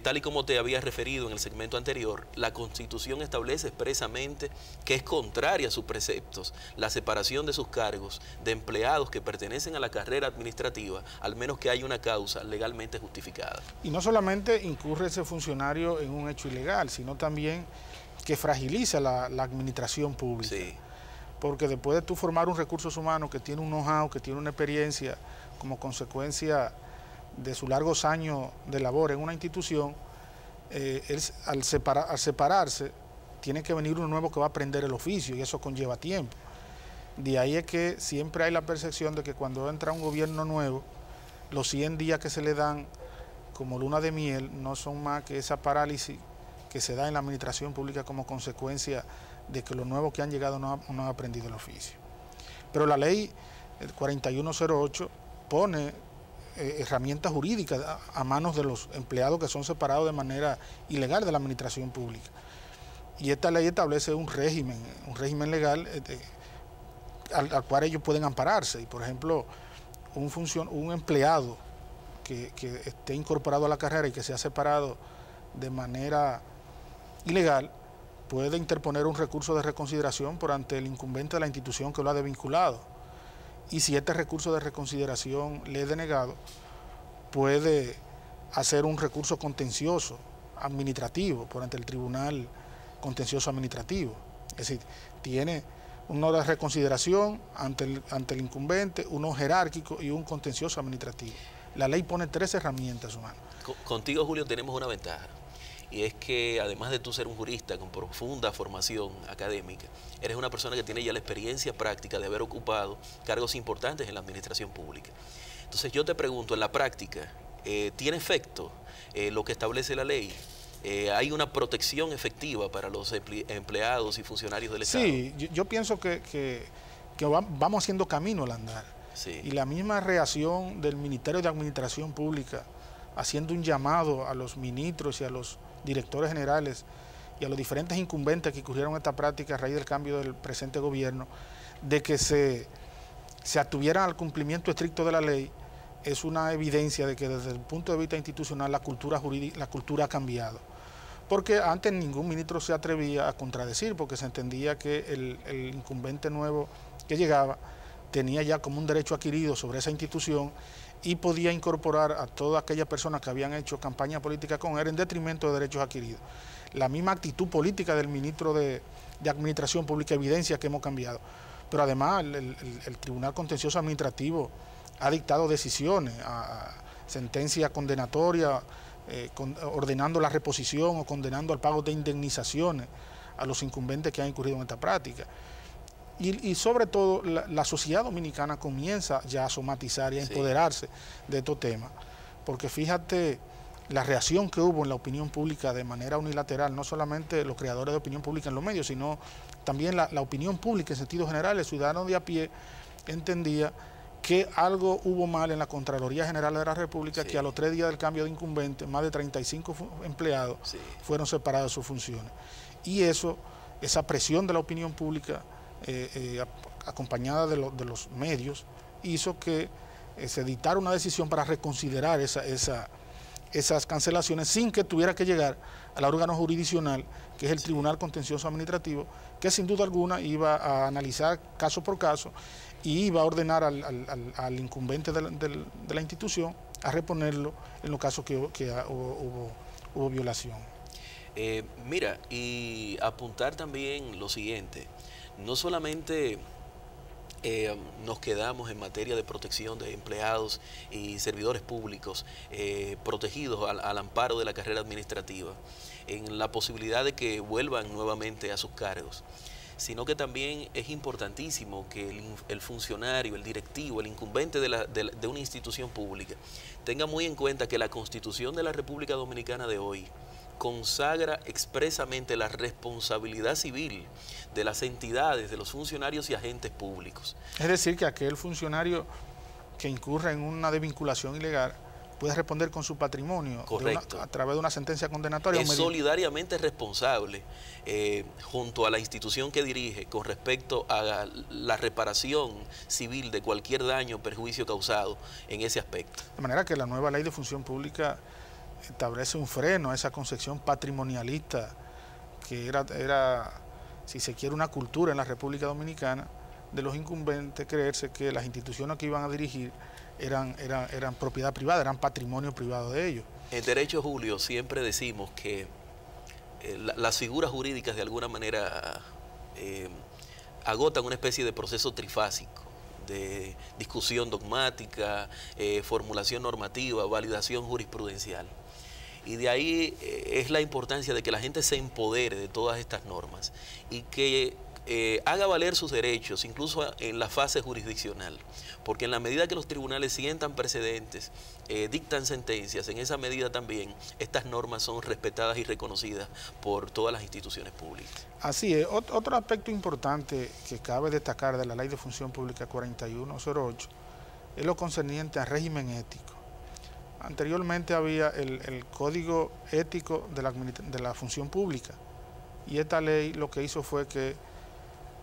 Tal y como te había referido en el segmento anterior, la Constitución establece expresamente que es contraria a sus preceptos la separación de sus cargos de empleados que pertenecen a la carrera administrativa, al menos que haya una causa legalmente justificada. Y no solamente incurre ese funcionario en un hecho ilegal, sino también que fragiliza la administración pública. Sí. Porque después de tú formar un recursos humanos que tiene un know-how, que tiene una experiencia como consecuencia de sus largos años de labor en una institución, al separarse, tiene que venir uno nuevo que va a aprender el oficio y eso conlleva tiempo. De ahí es que siempre hay la percepción de que cuando entra un gobierno nuevo, los 100 días que se le dan como luna de miel no son más que esa parálisis que se da en la administración pública como consecuencia de que los nuevos que han llegado no han aprendido el oficio. Pero la ley 4108 pone herramientas jurídicas a manos de los empleados que son separados de manera ilegal de la administración pública. Y esta ley establece un régimen legal al cual ellos pueden ampararse. Y por ejemplo, un empleado que esté incorporado a la carrera y que sea separado de manera ilegal, puede interponer un recurso de reconsideración por ante el incumbente de la institución que lo ha desvinculado. Y si este recurso de reconsideración le es denegado, puede hacer un recurso contencioso administrativo por ante el Tribunal Contencioso Administrativo. Es decir, tiene uno de reconsideración ante el incumbente, uno jerárquico y un contencioso administrativo. La ley pone 3 herramientas, humanas. Contigo, Julio, tenemos una ventaja. Y es que además de tú ser un jurista con profunda formación académica, eres una persona que tiene ya la experiencia práctica de haber ocupado cargos importantes en la administración pública. Entonces yo te pregunto, en la práctica, ¿tiene efecto lo que establece la ley? ¿Hay una protección efectiva para los empleados y funcionarios del Estado? Sí, yo pienso que vamos haciendo camino al andar. Sí. Y la misma reacción del Ministerio de Administración Pública, haciendo un llamado a los ministros y a los directores generales y a los diferentes incumbentes que incurrieron en esta práctica a raíz del cambio del presente gobierno, de que se atuvieran al cumplimiento estricto de la ley, es una evidencia de que desde el punto de vista institucional la cultura jurídica, la cultura ha cambiado. Porque antes ningún ministro se atrevía a contradecir, porque se entendía que el incumbente nuevo que llegaba tenía ya como un derecho adquirido sobre esa institución y podía incorporar a todas aquellas personas que habían hecho campaña política con él en detrimento de derechos adquiridos. La misma actitud política del ministro de Administración Pública evidencia que hemos cambiado. Pero además el Tribunal Contencioso Administrativo ha dictado decisiones, sentencia condenatoria, ordenando la reposición o condenando al pago de indemnizaciones a los incumbentes que han incurrido en esta práctica. Y sobre todo la sociedad dominicana comienza ya a somatizar y a empoderarse de estos temas, porque fíjate la reacción que hubo en la opinión pública de manera unilateral, no solamente los creadores de opinión pública en los medios, sino también la opinión pública en sentido general. El ciudadano de a pie entendía que algo hubo mal en la Contraloría General de la República, que a los 3 días del cambio de incumbente, más de 35 empleados fueron separados de sus funciones. Y esa presión de la opinión pública, acompañada de los medios, hizo que se dictara una decisión para reconsiderar esas cancelaciones sin que tuviera que llegar al órgano jurisdiccional, que es el Tribunal Contencioso Administrativo, que sin duda alguna iba a analizar caso por caso y iba a ordenar al incumbente de la institución a reponerlo en los casos que hubo violación. Mira, y apuntar también lo siguiente: no solamente nos quedamos en materia de protección de empleados y servidores públicos protegidos al amparo de la carrera administrativa, en la posibilidad de que vuelvan nuevamente a sus cargos, sino que también es importantísimo que el funcionario, el directivo, el incumbente de una institución pública tenga muy en cuenta que la Constitución de la República Dominicana de hoy consagra expresamente la responsabilidad civil de las entidades, de los funcionarios y agentes públicos. Es decir, que aquel funcionario que incurra en una desvinculación ilegal puede responder con su patrimonio. Correcto. A través de una sentencia condenatoria. Es solidariamente responsable junto a la institución que dirige con respecto a la reparación civil de cualquier daño o perjuicio causado en ese aspecto. De manera que la nueva ley de función pública establece un freno a esa concepción patrimonialista que era, si se quiere, una cultura en la República Dominicana de los incumbentes, creerse que las instituciones que iban a dirigir eran propiedad privada, eran patrimonio privado de ellos. En derecho, Julio, siempre decimos que las figuras jurídicas de alguna manera agotan una especie de proceso trifásico de discusión dogmática, formulación normativa, validación jurisprudencial. Y de ahí es la importancia de que la gente se empodere de todas estas normas y que haga valer sus derechos, incluso en la fase jurisdiccional. Porque en la medida que los tribunales sientan precedentes, dictan sentencias, en esa medida también estas normas son respetadas y reconocidas por todas las instituciones públicas. Así es. Otro aspecto importante que cabe destacar de la Ley de Función Pública 4108 es lo concerniente al régimen ético. Anteriormente había el Código Ético de la Función Pública, y esta ley lo que hizo fue que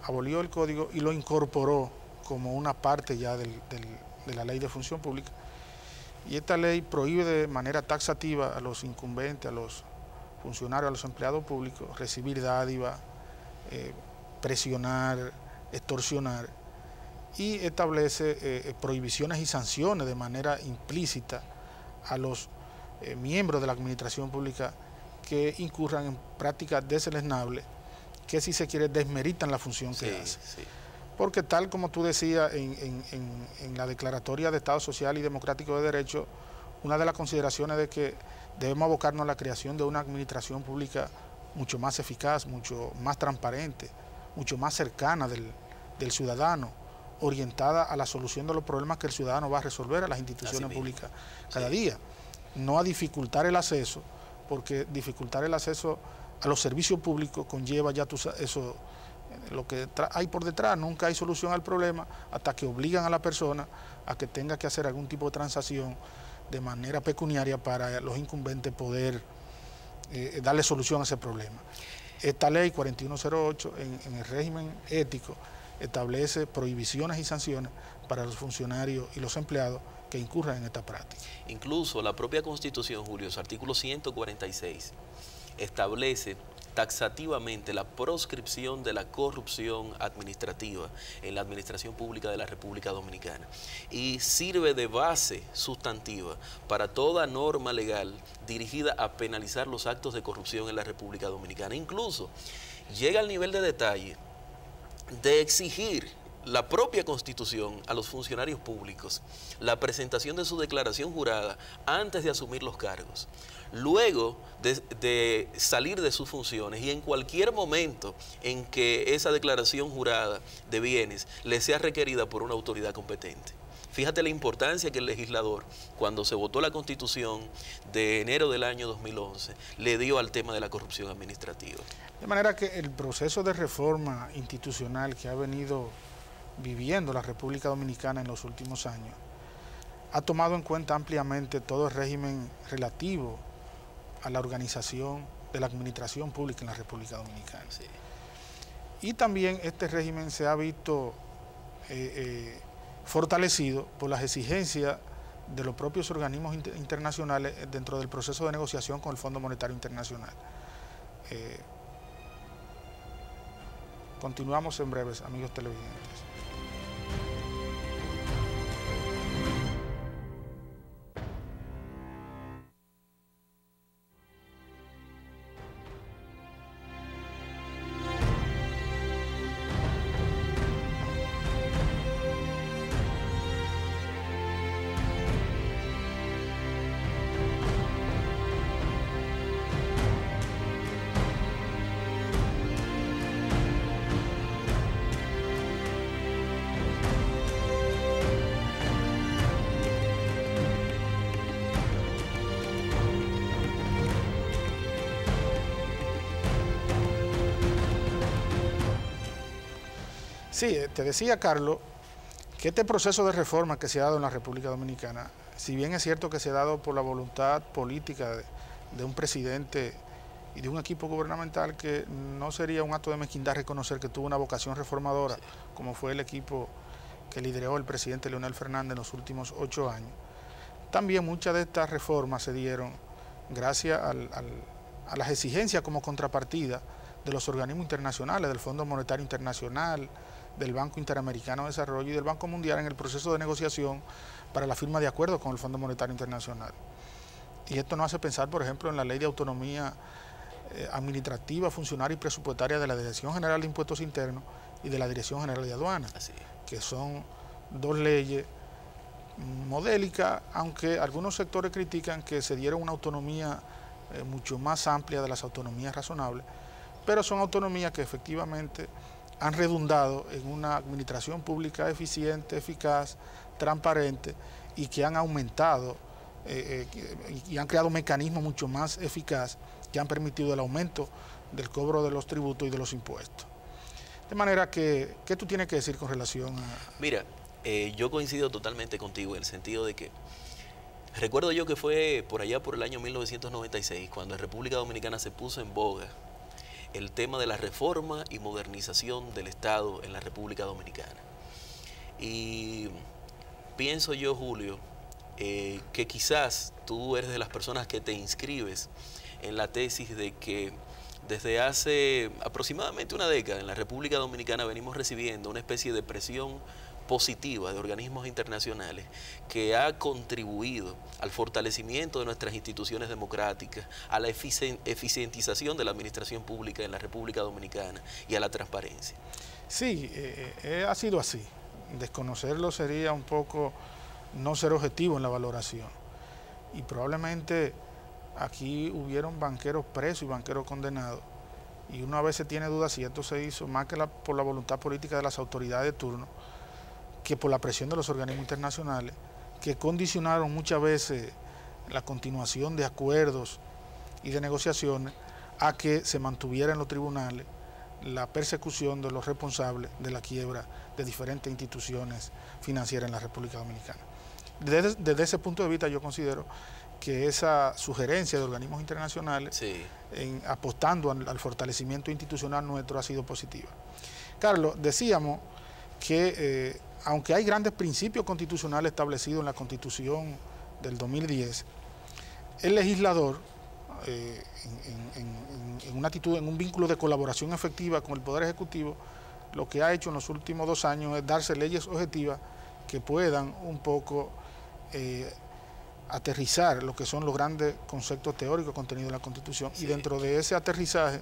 abolió el código y lo incorporó como una parte ya de la Ley de Función Pública. Y esta ley prohíbe de manera taxativa a los incumbentes, a los funcionarios, a los empleados públicos, recibir dádiva, presionar, extorsionar, y establece prohibiciones y sanciones de manera implícita a los miembros de la administración pública que incurran en prácticas deleznables que, si se quiere, desmeritan la función que hace. Sí. Porque tal como tú decías en la Declaratoria de Estado Social y Democrático de Derecho, una de las consideraciones de que debemos abocarnos a la creación de una administración pública mucho más eficaz, mucho más transparente, mucho más cercana del ciudadano, orientada a la solución de los problemas que el ciudadano va a resolver a las instituciones públicas cada día. No a dificultar el acceso, porque dificultar el acceso a los servicios públicos conlleva ya eso, lo que hay por detrás. Nunca hay solución al problema hasta que obligan a la persona a que tenga que hacer algún tipo de transacción de manera pecuniaria para los incumbentes poder darle solución a ese problema. Esta ley 4108 en el régimen ético establece prohibiciones y sanciones para los funcionarios y los empleados que incurran en esta práctica. Incluso la propia Constitución, Julio, su artículo 146, establece taxativamente la proscripción de la corrupción administrativa en la administración pública de la República Dominicana y sirve de base sustantiva para toda norma legal dirigida a penalizar los actos de corrupción en la República Dominicana. Incluso llega al nivel de detalle de exigir la propia Constitución a los funcionarios públicos la presentación de su declaración jurada antes de asumir los cargos, luego de salir de sus funciones y en cualquier momento en que esa declaración jurada de bienes le sea requerida por una autoridad competente. Fíjate la importancia que el legislador, cuando se votó la Constitución de enero del año 2011, le dio al tema de la corrupción administrativa. De manera que el proceso de reforma institucional que ha venido viviendo la República Dominicana en los últimos años ha tomado en cuenta ampliamente todo el régimen relativo a la organización de la administración pública en la República Dominicana. Sí. Y también este régimen se ha visto fortalecido por las exigencias de los propios organismos internacionales dentro del proceso de negociación con el Fondo Monetario Internacional. Continuamos en breves, amigos televidentes. Sí, te decía, Carlos, que este proceso de reforma que se ha dado en la República Dominicana, si bien es cierto que se ha dado por la voluntad política de un presidente y de un equipo gubernamental, que no sería un acto de mezquindad reconocer que tuvo una vocación reformadora, como fue el equipo que lideró el presidente Leonel Fernández en los últimos 8 años, también muchas de estas reformas se dieron gracias a las exigencias como contrapartida de los organismos internacionales, del Fondo Monetario Internacional, del Banco Interamericano de Desarrollo y del Banco Mundial en el proceso de negociación para la firma de acuerdos con el Fondo Monetario Internacional. Y esto nos hace pensar, por ejemplo, en la Ley de Autonomía Administrativa, Funcionaria y Presupuestaria de la Dirección General de Impuestos Internos y de la Dirección General de Aduanas, que son dos leyes modélicas, aunque algunos sectores critican que se dieron una autonomía mucho más amplia de las autonomías razonables, pero son autonomías que efectivamente han redundado en una administración pública eficiente, eficaz, transparente y que han aumentado y han creado mecanismos mucho más eficaces que han permitido el aumento del cobro de los tributos y de los impuestos. De manera que, ¿qué tú tienes que decir con relación a...? Mira, yo coincido totalmente contigo en el sentido de que recuerdo yo que fue por allá por el año 1996 cuando en República Dominicana se puso en boga el tema de la reforma y modernización del Estado en la República Dominicana. Y pienso yo, Julio, que quizás tú eres de las personas que te inscribes en la tesis de que desde hace aproximadamente una década en la República Dominicana venimos recibiendo una especie de presión positiva de organismos internacionales que ha contribuido al fortalecimiento de nuestras instituciones democráticas, a la eficientización de la administración pública en la República Dominicana y a la transparencia. Sí, ha sido así. Desconocerlo sería un poco no ser objetivo en la valoración. Y probablemente aquí hubieron banqueros presos y banqueros condenados. Y uno a veces tiene dudas si esto se hizo más que por la voluntad política de las autoridades de turno, que por la presión de los organismos internacionales, que condicionaron muchas veces la continuación de acuerdos y de negociaciones a que se mantuviera en los tribunales la persecución de los responsables de la quiebra de diferentes instituciones financieras en la República Dominicana. Desde ese punto de vista yo considero que esa sugerencia de organismos internacionales apostando al fortalecimiento institucional nuestro ha sido positiva. Carlos, decíamos que aunque hay grandes principios constitucionales establecidos en la Constitución del 2010, el legislador, en una actitud, en un vínculo de colaboración efectiva con el Poder Ejecutivo, lo que ha hecho en los últimos 2 años es darse leyes objetivas que puedan un poco aterrizar lo que son los grandes conceptos teóricos contenidos en la Constitución. Y dentro de ese aterrizaje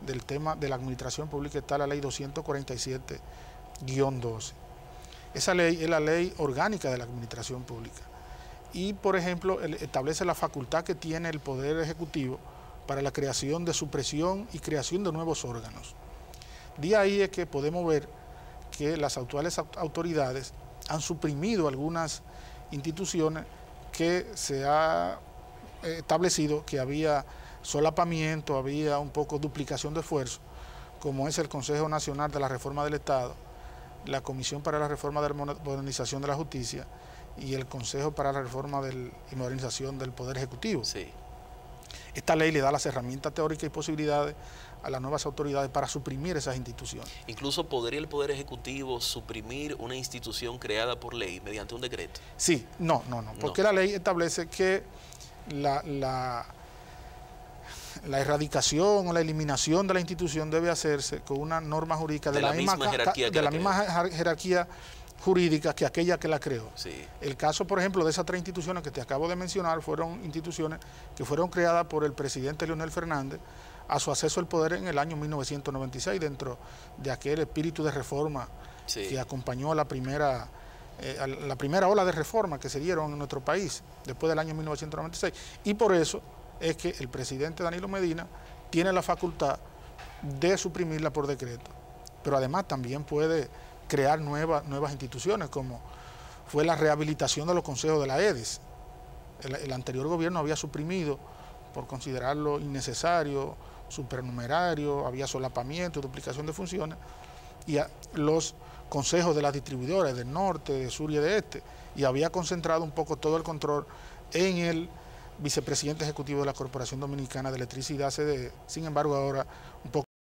del tema de la administración pública está la Ley 247-12. Esa ley es la ley orgánica de la administración pública y, por ejemplo, establece la facultad que tiene el Poder Ejecutivo para la creación de supresión y creación de nuevos órganos. De ahí es que podemos ver que las actuales autoridades han suprimido algunas instituciones que se ha establecido que había solapamiento, había un poco duplicación de esfuerzo, como es el Consejo Nacional de la Reforma del Estado, la Comisión para la Reforma de la Modernización de la Justicia y el Consejo para la Reforma y Modernización del Poder Ejecutivo. Esta ley le da las herramientas teóricas y posibilidades a las nuevas autoridades para suprimir esas instituciones. Incluso ¿podría el Poder Ejecutivo suprimir una institución creada por ley mediante un decreto? Sí, no, porque la ley establece que la erradicación o la eliminación de la institución debe hacerse con una norma jurídica de la misma jerarquía jurídica que aquella que la creó. El caso, por ejemplo, de esas 3 instituciones que te acabo de mencionar fueron instituciones que fueron creadas por el presidente Leonel Fernández a su acceso al poder en el año 1996, dentro de aquel espíritu de reforma que acompañó a la primera ola de reforma que se dieron en nuestro país después del año 1996. Y por eso es que el presidente Danilo Medina tiene la facultad de suprimirla por decreto, pero además también puede crear nuevas instituciones, como fue la rehabilitación de los consejos de la EDES. El anterior gobierno había suprimido por considerarlo innecesario, supernumerario, había solapamiento, duplicación de funciones, y los consejos de las distribuidoras del norte, de sur y de este, y había concentrado un poco todo el control en el vicepresidente ejecutivo de la Corporación Dominicana de Electricidad, CDE. Sin embargo, ahora un poco